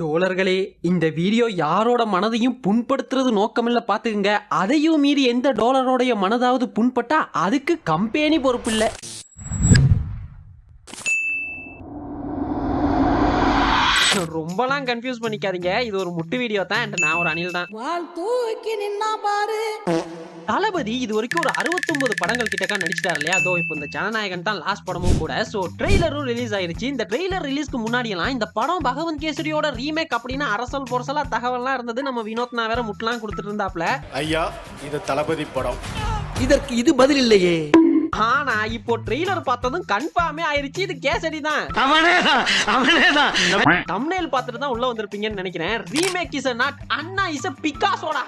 டோலர்களே, இந்த வீடியோ யாரோட மனதையும் புண்படுத்துறது நோக்கமில்ல பாத்துக்குங்க. அதையும் மீறி எந்த டோலரோடைய மனதாவது புண்பட்டா அதுக்கு கம்பெனி பொறுப்பில்ல. ரொம்பலாம் கன்ஃபியூஸ் பண்ணிக்காதீங்க. இது ஒரு முட்டு வீடியோ தான். நான் ஒரு அணில் தான். தளபதி இது வரைக்கும் ஒரு 69 படங்கள் கிட்டக்கா நடிச்சிட்டாரு இல்லையா? அதோ இப்போ இந்த ஜனநாயகன் தான் லாஸ்ட் படமும் கூட. ஸோ ட்ரெய்லரும் ரிலீஸ் ஆயிருச்சு. இந்த ட்ரெய்லர் ரிலீஸ்க்கு முன்னாடியெல்லாம் இந்த படம் பகவந்த் கேசரியோட ரீமேக் அப்படின்னு அரசல் பொரசலா தகவல்லாம் இருந்தது. நம்ம வினோத் நான் வேற முட்டலாம் கொடுத்துட்டு இருந்தாப்ல. ஐயா, இது தளபதி படம், இதற்கு இது பதில் இல்லையே. ஆனா இப்போ ட்ரெய்லர் பார்த்ததும் கன்ஃபார்மே ஆயிருச்சு, இது கேசரி தான். தம்ப்நெயில் பார்த்துட்டு தான் உள்ள வந்திருப்பீங்கன்னு நினைக்கிறேன். ரீமேக் இஸ் நாட் அண்ணா இஸ் பிகாசோடா.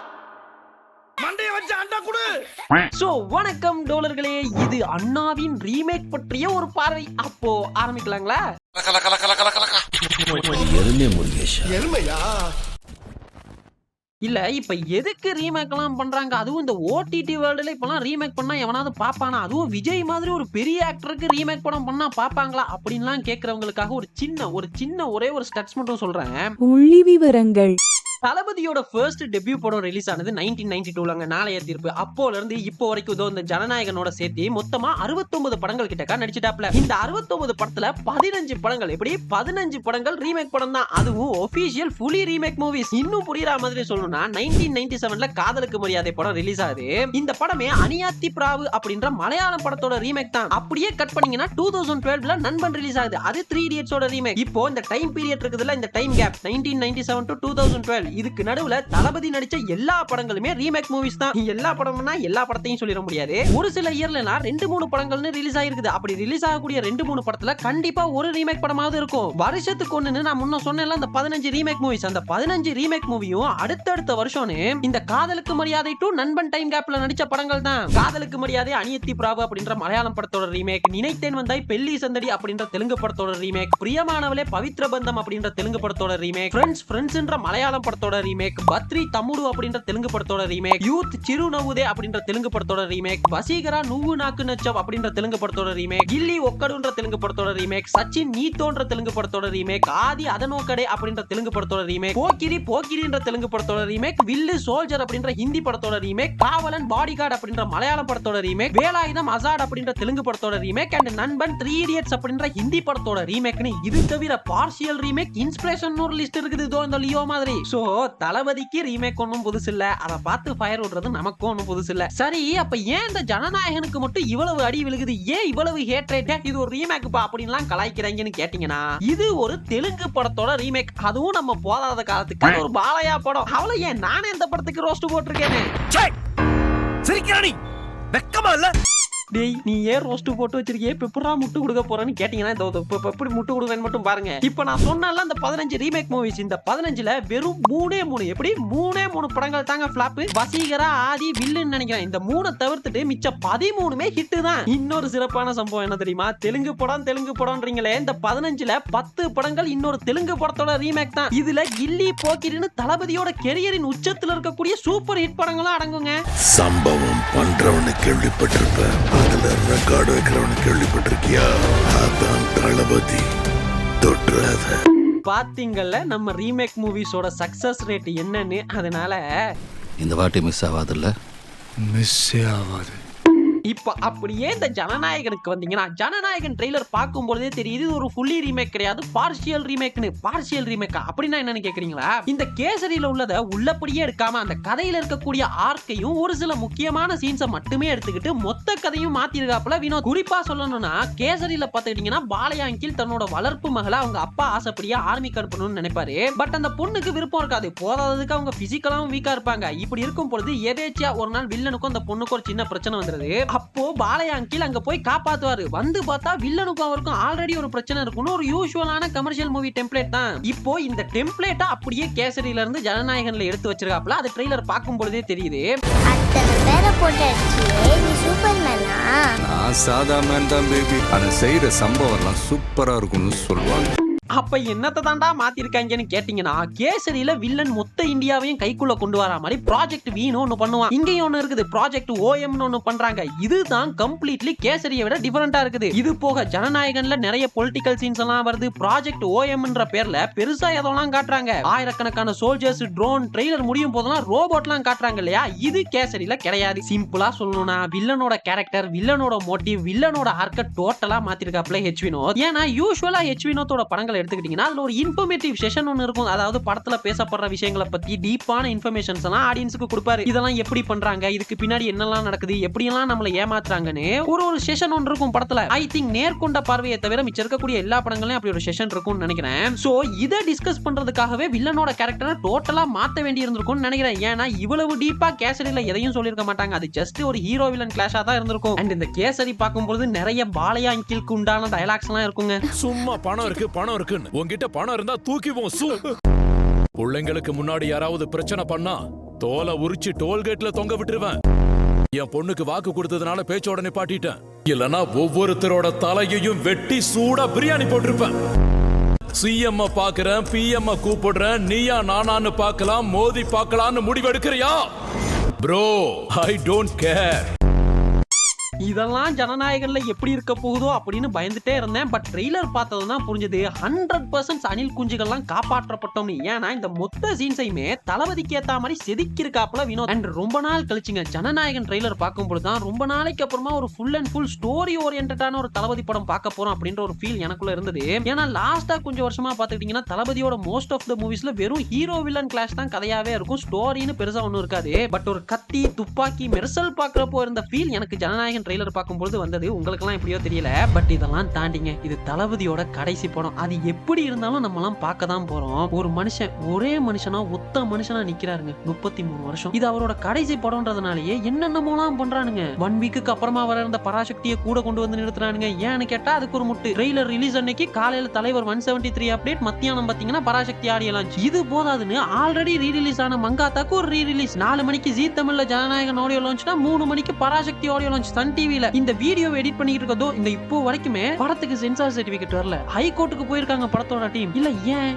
சோ வணக்கம் டோலர்களே, இது அண்ணாவின் ரீமேக் பற்றிய ஒரு பார்வை. அப்போ ஆரம்பிக்கலாங்களா? இல்ல இப்ப எதுக்கு ரீமேக் எல்லாம் பண்றாங்க? அதுவும் இந்த ஓடிடி வேர்ல்டுல இப்பெல்லாம் ரீமேக் பண்ணா எவனாவது பாப்பானா? அதுவும் விஜய் மாதிரி ஒரு பெரிய ஆக்டருக்கு ரீமேக் படம் பண்ணா பாப்பாங்களா அப்படின்லாம் கேக்குறவங்களுக்காக ஒரு சின்ன ஒரே ஒரு ஸ்டட்ஸ் மட்டும் சொல்றேன். புள்ளி விவரங்கள். தளபதியோட ஃபர்ஸ்ட் டெபியூ படம் ரிலீஸ் ஆனது 1992ங்க. நாளைய தீர்ப்பு. அப்போல இருந்து இப்போ வரைக்கும் இதோ இந்த ஜனநாயகனோட சேர்த்து மொத்தமா 69 படங்கள் கிட்டக்கா நடிச்சிட்டாப்ல. இந்த 69 படத்துல 15 படங்கள், எப்படி 15 படங்கள் ரீமேக் படம் தான். அதுவும் ஒபிஷியல் ஃபுல்லி ரீமேக் மூவிஸ். இன்னும் புரியுற மாதிரி சொல்லணும்னா 1997ல காதலுக்கு மரியாதை படம் ரிலீஸ் ஆகுது. இந்த படமே அனியாத்தி பிராவு அப்படின்ற மலையாளம் படத்தோட ரீமேக் தான். அப்படியே கட் பண்ணீங்கன்னா 2012ல நண்பன் ரிலீஸ் ஆகுது. அது 3 இடியட்ஸோட ரீமேக். இப்போ இந்த டைம் பீரியட் இருக்குதுல, இந்த டைம் கேப் 1997 to 2012, இதுக்கு நடுவுல தளபதி நடிச்ச எல்லா படங்களுமே ரீமேக் மூவிஸ் தான். எல்லா படம்னா எல்லா படத்தையும் சொல்லிட முடியாது. ஒரு சில இயர்ல 2-3 படங்கள்னு ரிலீஸ் ஆயிருக்குது. அப்படி ரிலீஸ் ஆகக்கூடிய 2-3 படத்துல கண்டிப்பா ஒரு ரீமேக் படமாவது இருக்கும். வருஷத்துக்கு ஒண்ணுன்னு நான் முன்ன சொன்னேன்ல, அந்த 15 ரீமேக் மூவிஸ். அந்த 15 ரீமேக் மூவியும் அடுத்தடுத்த வருஷம் இந்த காதலுக்கு மரியாதை டு நண்பன் டைம் கேப்ல நடிச்ச படங்கள் தான். காதலுக்கு மரியாதை அனியத்தி பிராவு அப்படின்ற மலையாளம் படத்தோட ரீமேக், நினைத்தேன் வந்தாய் பெல்லி சந்தடி அப்படின்ற தெலுங்கு படத்தோட ரீமேக், பிரியமானவளே பவித்ர பந்தம் அப்படின்ற தெலுங்கு படத்தோட ரீமேக், ஃப்ரெண்ட்ஸ்ன்ற மலையாளம் படத்தோட ரீமேக், பத்ரி தமுடு அப்படின்ற தெலுங்கு படத்தோட ரீமேக், யூத் சிறு நவுதே அப்படின்ற தெலுங்கு படத்தோட ரீமேக், வசீகரா நுவ்வு நாக்கு நச்சவ் அப்படின்ற தெலுங்கு படத்தோட ரீமேக், கில்லி ஒக்கடுன்ற தெலுங்கு படத்தோட ரீமேக், சச்சின் நீத்தோன்ற தெலுங்கு படத்தோட ரீமேக், ஆதி அதனோக்கடே அப்படின்ற தெலுங்கு படத்தோட ரீமேக், போக்கிரின்ற தெலுங்கு படத்தோட ரீமேக், வில்லு சோல்ஜர் அப்படின்ற ஹிந்தி படத்தோட ரீமேக், காவலன் பாடிகார்டு அப்படின்ற மலையாளம் படத்தோட ரீமேக், வேலாயுதம் அசாட் அப்படின்ற தெலுங்கு படத்தோட ரீமேக், அண்ட் நண்பன் 3 இடியட்ஸ் அப்படின்ற ஹிந்தி படத்தோட ரீமேக்னு இது தவிர பார்ஷியல் ரீமேக், இன்ஸ்பிரேஷன் ஒரு லிஸ்ட் இருக்குது இதோ இந்த லியோ மாதிரி. சோ தளபதிக்கு ரீமேக் ஒன்னும் புதுசு இல்ல, அத பார்த்து ஃபயர் விடுறது நமக்கு ஒன்னும் புதுசு இல்ல. சரி, அப்ப ஏன் இந்த ஜனநாயகனுக்கு மட்டும் இவ்வளவு அடி விழுகுது? ஏன் இவ்வளவு ஹேட்ரேட்? இது ஒரு ரீமேக் பா அப்படின்லாம் கலாய்க்கிறாங்கன்னு கேட்டீங்கன்னா, இது ஒரு தெலுங்கு படத்தோட ரீமேக். அதுவும் நம்ம போதாத காலத்துக்கு ஒரு பாலையா படம். அவள ஏன் நானே இந்த படத்துக்கு ரோஸ்ட் போட்டிருக்கேனே. சரிக்கறானி வெக்கமா இல்ல? டேய், நீ ஏன் ரோஸ்ட் போட்டு வச்சிருக்கே? எப்படா முட்டு கொடுக்க போறேன்னு கேட்டீங்கன்னா, எப்படி முட்டு கொடுக்குறேன்னு மட்டும் பாருங்க. இப்போ நான் சொன்னால அந்த 15 ரீமேக் மூவிஸ், இந்த 15ல வெறும் 3 எப்படி 3 படங்கள் தாங்க ஃபிளாப். வசீகரா, ஆதி, வில்லுன்னு நினைக்கிறேன். இந்த 3 தவிர்த்துட்டு மிச்ச 13மே ஹிட் தான். இன்னொரு சிறப்பான சம்பவம் என்ன தெரியுமா? தெலுங்கு படம்ன்றீங்களே, இந்த 15ல 10 படங்கள் இன்னொரு தெலுங்கு படத்தோட ரீமேக் தான். இதுல கில்லி, போக்கிரின்னு தளபதியோட கெரியரின் உச்சத்துல இருக்கக்கூடிய சூப்பர் ஹிட் படங்களும் அடங்குங்க. சம்பவம் பண்றவனு கேள்விப்பட்டிருப்ப, அதுல ரெக்கார்டு வைக்கிறவனு கேள்விப்பட்டிருக்கியா? அதான் தளபதி. தொற்றாத. பாத்தீங்கல்ல நம்ம ரீமேக் மூவிஸோட சக்சஸ் ரேட் என்னன்னு. அதனால இந்த வாட்டி மிஸ் ஆகாதுல்ல? மிஸ்ஸே ஆகாது. இப்ப அப்படியே இந்த ஜனநாயகனுக்கு வந்தீங்கன்னா, ஜனநாயகன் ட்ரெய்லர் பார்க்கும் பொழுதே தெரியுது இது ஒரு ஃபுல்லி ரீமேக் கிடையாது, பார்ஷியல் ரீமேக்னு. பார்ஷியல் ரீமேக்கா அப்படின்னா என்னன்னு கேக்குறீங்களா? இந்த கேசரியில உள்ளத உள்ளபடியே எடுக்காம அந்த கதையில இருக்கக்கூடிய ஆர்க்கையும் ஒரு சில முக்கியமான சீன்ஸை மட்டுமே எடுத்துக்கிட்டு மொத்த கதையும் மாத்திருக்காப்புல வினோத். குறிப்பா சொல்லணும்னா, கேசரியில பாத்துக்கிட்டீங்கன்னா, பாலையாங்கில் தன்னோட வளர்ப்பு மகளை அவங்க அப்பா ஆசைப்படியா ஆர்மிக்கு அனுப்பணும்னு நினைப்பாரு. பட் அந்த பொண்ணுக்கு விருப்பம் இருக்காது. போதாததுக்கு அவங்க பிசிக்கலாவும் வீக்கா இருப்பாங்க. இப்படி இருக்கும் பொழுது எதேச்சியா ஒரு நாள் வில்லனுக்கும் அந்த பொண்ணுக்கு ஒரு சின்ன பிரச்சனை வந்துருது. அப்போ பாலையாங்கில் அங்க போய் காப்பாத்துவாரு. வந்து பார்த்தா வில்லனுக்கும் அவருக்கும் ஆல்ரெடி ஒரு பிரச்சனை இருக்குன்னு ஒரு யூசுவலான கமர்ஷியல் மூவி டெம்ப்ளேட் தான். இப்போ இந்த டெம்ப்ளேட்டா அப்படியே கேசரியில இருந்து ஜனநாயகன்ல எடுத்து வச்சிருக்காப்ல. அது ட்ரெய்லர் பார்க்கும் பொழுதே தெரியுது. அத்தனை பேரை போட்டு அடிச்சியே, நீ சூப்பர்மேனா? நான் சாதா மேன் தான் பேபி. அதை செய்யற சம்பவம் எல்லாம் சூப்பரா இருக்கும்னு சொல்லுவாங்க. அப்ப என்னத்தை தாண்டா மாத்திருக்காங்கன்னு கேட்டீங்கன்னா, கேசரியில வில்லன் மொத்த இந்தியாவையும் கைக்குள்ள கொண்டு வர மாதிரி ப்ராஜெக்ட் வீன்னு ஒண்ணு பண்ணுவான். இங்கேயும் ஒண்ணு இருக்குது, ப்ராஜெக்ட் ஓஎம்னு ஒண்ணு பண்றாங்க. இதுதான் கம்ப்ளீட்லி கேசரியை விட டிஃபரெண்டா இருக்குது. இது போக ஜனநாயகன்ல நிறைய பொலிட்டிக்கல் சீன்ஸ் எல்லாம் வருது. ப்ராஜெக்ட் ஓஎம்ன்ற பேர்ல பெருசா எதெல்லாம் காட்டுறாங்க. ஆயிரக்கணக்கான சோல்ஜர்ஸ், ட்ரோன், ட்ரெய்லர் முடியும் போதெல்லாம் ரோபோட்லாம் காட்டுறாங்க இல்லையா? இது கேசரியில கிடையாது. சிம்பிளா சொல்லணும்னா வில்லனோட கேரக்டர், வில்லனோட மோட்டிவ், வில்லனோட ஆர்க்க டோட்டலா மாத்திருக்காப்ல ஹெச் வினோத். ஏன்னா யூசுவலா ஹெச் வினோத்தோட படங்களை எடுத்துக்கிட்டீங்கன்னா அதுல ஒரு இன்ஃபர்மேட்டிவ் செஷன் ஒன்னு இருக்கும். அதாவது படத்துல பேசப்படுற விஷயங்களை பத்தி டீப்பான இன்ஃபர்மேஷன்ஸ் எல்லாம் ஆடியன்ஸ்க்கு கொடுப்பாரு. இதெல்லாம் எப்படி பண்றாங்க, இதுக்கு பின்னாடி என்னெல்லாம் நடக்குது, எப்படியெல்லாம் நம்மளை ஏமாத்துறாங்கன்னு ஒரு செஷன் ஒன்று இருக்கும் படத்துல. ஐ திங்க் நேர்கொண்ட பார்வையை தவிர மிச்சம் இருக்கக்கூடிய எல்லா படங்களையும் அப்படி ஒரு செஷன் இருக்கும்னு நினைக்கிறேன். சோ இதை டிஸ்கஸ் பண்றதுக்காகவே வில்லனோட கேரக்டரை டோட்டலா மாத்த வேண்டி இருந்திருக்கும்னு நினைக்கிறேன். ஏன்னா இவ்வளவு டீப்பா கேசரியில எதையும் சொல்லிருக்க மாட்டாங்க. அது ஜஸ்ட் ஒரு ஹீரோ வில்லன் கிளாஷா தான் இருந்திருக்கும். அண்ட் இந்த கேசரி பார்க்கும்போது நிறைய பாலையா அங்கிளுக்கு உண்டான டயலாக்ஸ் எல்லாம் இருக்குங்க. சும்மா பணம் இருக்குன்னு உங்ககிட்ட பணம் இருந்தா தூக்கிவோம். பிள்ளைங்களுக்கு முன்னாடி யாராவது பிரச்சனை பண்ணா தோலை உரிச்சு டோல்கேட்ல தொங்க விட்டுருவேன். என் பொண்ணுக்கு வாக்கு கொடுத்ததுனால பேச்சோட நிப்பாட்டிட்டேன். இல்லனா ஒவ்வொருத்தரோட தலையையும் வெட்டி சூடா பிரியாணி போட்டிருப்பேன். சிஎம் பாக்குறேன், பிஎம் கூப்பிடுறேன், நீயா நானான்னு பார்க்கலாம், மோதி பார்க்கலாம்னு முடிவெடுக்கிறியா? Bro, I don't care. இதெல்லாம் ஜனநாயகன்ல எப்படி இருக்க போகுதோ அப்படின்னு பயந்துட்டே இருந்தேன். பட் ட்ரெய்லர் பார்த்ததுதான் புரிஞ்சது 100% அனில் குஞ்சுகள்லாம் காப்பாற்றப்பட்டோம்னு. ஏன்னா இந்த மொத்த சீன்ஸையுமே தளபதிக்கு ஏத்த மாதிரி செதுக்கிருக்காப்ல வினோத். அண்ட் ரொம்ப நாள் கழிச்சுங்க ஜனநாயகன் ட்ரெய்லர் பார்க்கும்போது தான் ரொம்ப நாளைக்கு அப்புறமா ஒரு ஃபுல் அண்ட் ஃபுல் ஸ்டோரி ஓரியன்டான ஒரு தளபதி படம் பார்க்க போறோம் அப்படின்ற ஒரு ஃபீல் எனக்குள்ள இருந்தது. ஏன்னா லாஸ்டா கொஞ்சம் வருஷமா பாத்துக்கிட்டீங்கன்னா தளபதியோட மோஸ்ட் ஆஃப் த மூவிஸ்ல வெறும் ஹீரோ வில்லன் கிளாஷ் தான் கதையாவே இருக்கும். ஸ்டோரின்னு பெருசா ஒன்னும் இருக்காது. பட் ஒரு கத்தி, துப்பாக்கி, மெர்சல் பாக்குறப்போ இருந்த ஃபீல் எனக்கு ஜனநாயகன் ட்ரெய்லர் பார்க்கும்போது வந்தது. உங்களுக்கு எல்லாம் எப்படியோ தெரியல. பட் இதெல்லாம் தாண்டிங்க இது தளபதியோட கடைசி படம். அது எப்படி இருந்தாலும் நம்ம எல்லாம் பார்க்க தான் போறோம். ஒரு மனுஷன் ஒரே மனுஷனா ஒத்த மனுஷனா நிக்கிறாருங்க 33 வருஷம். இது அவரோட கடைசி படம்ன்றதுனாலயே என்னென்னமோலாம் பண்றானுங்க. 1 வீக்குக்கு அப்புறமா வர இருந்த பராசக்தியை கூட கொண்டு வந்து நிறுத்துறானுங்க. ஏன்னு கேட்டா அதுக்கு ஒரு முட்டு. ட்ரெய்லர் ரிலீஸ் அன்னைக்கு காலையில தலைவர் 173 அப்டேட், மத்தியானம் பாத்தீங்கன்னா பராசக்தி ஆடியோ லான்ச். இது போதாதுன்னு ஆல்ரெடி ரீ ரிலீஸ் ஆன மங்காத்தாக்கு ஒரு ரீ ரிலீஸ். 4 மணிக்கு ஜீ தமிழ்ல ஜனநாயகன் ஆடியோ லான்ச்னா 3 மணிக்கு பராசக்தி ஆடியோ லான்ச் சன் டிவில. இந்த வீடியோ எடிட் பண்ணிட்டு இருக்கதோ இந்த இப்போ வரைக்குமே படத்துக்கு சென்சார் சர்டிபிகேட் வரல. ஹைகோர்ட்டுக்கு போயிருக்காங்க படத்தோட டீம். இல்ல ஏன்,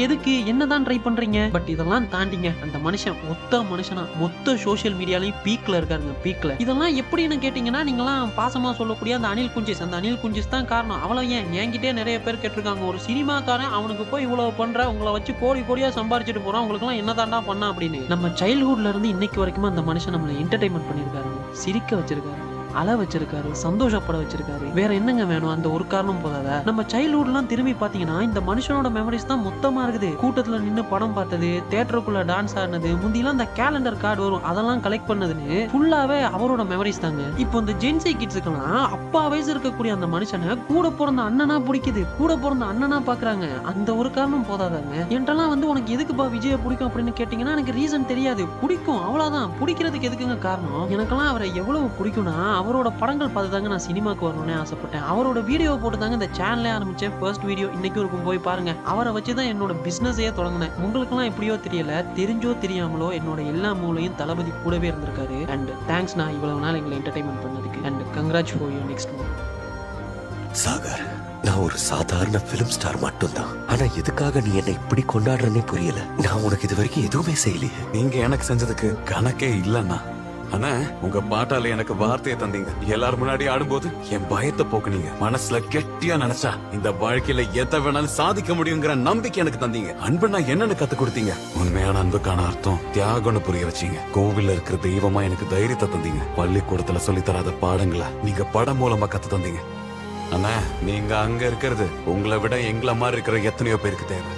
எதுக்கு, என்னதான் ட்ரை பண்றீங்க? பட் இதெல்லாம் தாண்டிங்க அந்த மனுஷன் ஒத்த மனுஷனா மொத்த சோசியல் மீடியாலையும் பீக்ல இருக்காருங்க, பீக்ல. இதெல்லாம் எப்படின்னு கேட்டீங்கன்னா நீங்களாம் பாசமா சொல்லக்கூடிய அந்த அனில் குஞ்சிஸ், அந்த அனில் குஞ்சிஸ் தான் காரணம். அவ்வளவு ஏன் என்கிட்டே நிறைய பேர் கேட்டிருக்காங்க, ஒரு சினிமாக்காரன் அவனுக்கு போய் இவ்வளவு பண்ற, உங்களை வச்சு கோடி கோடியா சம்பாரிச்சுட்டு போறான், உங்களுக்கு எல்லாம் என்னதாண்டா பண்ணா அப்படின்னு. நம்ம சைல்ட்ஹுட்ல இருந்து இன்னைக்கு வரைக்கும் அந்த மனுஷன் நம்மளை என்டர்டைன்மெண்ட் பண்ணிருக்காரு, சிரிக்க வச்சிருக்காரு, அழ வச்சிருக்காரு, சந்தோஷப்பட வச்சிருக்காரு. வேற என்னங்க வேணும்? அந்த ஒரு காரணம் போதாத? நம்ம சைல்ட்ஹுட்லாம் திரும்பி பாத்தீங்கன்னா இந்த மனுஷனோட மெமரிஸ் தான் மொத்தமா இருக்குது. கூட்டத்துல நின்னு படம் பார்த்தது, தியேட்டருக்குள்ள டான்ஸ் ஆடினது, முந்திலாம் அந்த கேலண்டர் கார்டு வரும் அதெல்லாம் கலெக்ட் பண்ணதுன்னு ஃபுல்லாவே அவரோட மெமரிஸ் தாங்க. இப்போ இந்த ஜென்சி கிட்ஸுக்கெல்லாம் அப்பா வயசு இருக்கக்கூடிய அந்த மனுஷனை கூட பிறந்த அண்ணனா பிடிக்குது, கூட பிறந்த அண்ணனா பாக்குறாங்க. அந்த ஒரு காரணம் போதாதாங்க? என்கிட்டலாம் வந்து உனக்கு எதுக்குப்பா விஜய பிடிக்கும் அப்படின்னு கேட்டீங்கன்னா எனக்கு ரீசன் தெரியாது, பிடிக்கும் அவ்வளவுதான். பிடிக்கிறதுக்கு எதுக்குங்க காரணம்? எனக்கெல்லாம் அவரை எவ்வளவு பிடிக்கும்னா அவரோட படங்கள் பார்த்து தாங்க நான் சினிமாக்கு வரணும்னு ஆசைப்பட்டேன். அவரோட வீடியோ போட்டு தாங்க இந்த சேனலே ஆரம்பிச்சேன். ஃபர்ஸ்ட் வீடியோ இன்னைக்கு இருக்கும், போய் பாருங்க. அவரை வச்சுதான் என்னோட பிசினஸே தொடங்கினேன். உங்களுக்கு எல்லாம் எப்படியோ தெரியல, தெரிஞ்சோ தெரியாமலோ என்னோட எல்லா மூலையும் தளபதி கூடவே இருந்திருக்காரு. அண்ட் தேங்க்ஸ் நான் இவ்வளவு நாள் எங்களை என்டர்டைன்மெண்ட் பண்ணதுக்கு. And congrats for your next movie. Sagar, நான் ஒரு சாதாரண பிலிம் ஸ்டார் மட்டும்தான். ஆனா எதுக்காக நீ என்னை இப்படி கொண்டாடுறனே புரியல. நான் உனக்கு இது வரைக்கும் எதுவுமே செய்யலையே. நீங்க எனக்கு செஞ்சதுக்கு கணக்கே இல்லன்னா. ஆனா உங்க பாட்டால எனக்கு வார்த்தையை தந்தீங்க. எல்லாரும் முன்னாடி ஆடும்போது என் பயத்தை போக்குனீங்க. மனசுல கெட்டியா நினைச்சா இந்த வாழ்க்கையில எதை வேணாலும் சாதிக்க முடியுங்கிற நம்பிக்கை எனக்கு தந்தீங்க. அன்புனா என்னன்னு கத்து கொடுத்தீங்க. உண்மையான அன்புக்கான அர்த்தம் தியாகம்னு புரிய வச்சீங்க. கோவில்ல இருக்கிற தெய்வமா எனக்கு தைரியத்தை தந்தீங்க. பள்ளிக்கூடத்துல சொல்லி தராத பாடங்களை நீங்க படம் மூலமா கத்து தந்தீங்க. ஆனா நீங்க அங்க இருக்கிறது உங்களை விட எங்களை மாதிரி இருக்கிற எத்தனையோ பேருக்கு தேவை.